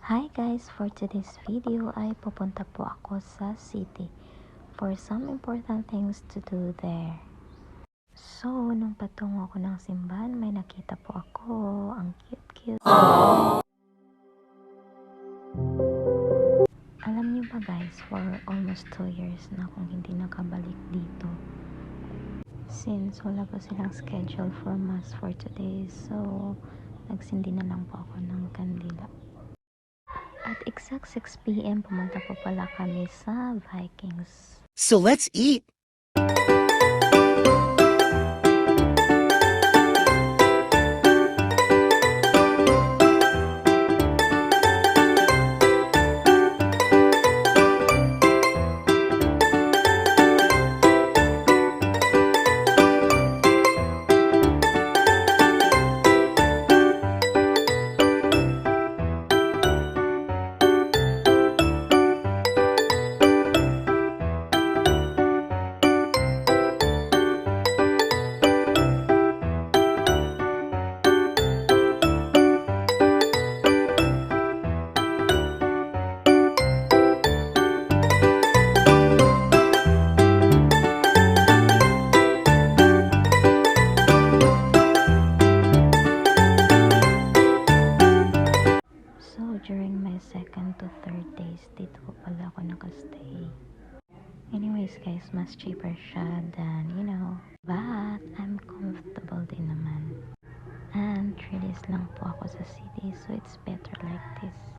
Hi guys! For today's video ay pupunta po ako sa city for some important things to do there. So, nung patungo ko ng simbahan, may nakita po ako. Ang cute-cute. Alam niyo ba guys, for almost 2 years na akong hindi nakabalik dito. Since wala pa silang schedule for mass for today, so nagsindi na lang po ako ng kandila. At exact 6 PM pumunta po pala kami sa Vikings. So let's eat. During my 2nd to 3rd days, dito po pala ako nakastay. Anyways guys, mas cheaper siya than, but I'm comfortable din naman. And 3 days lang po ako sa city, so it's better like this.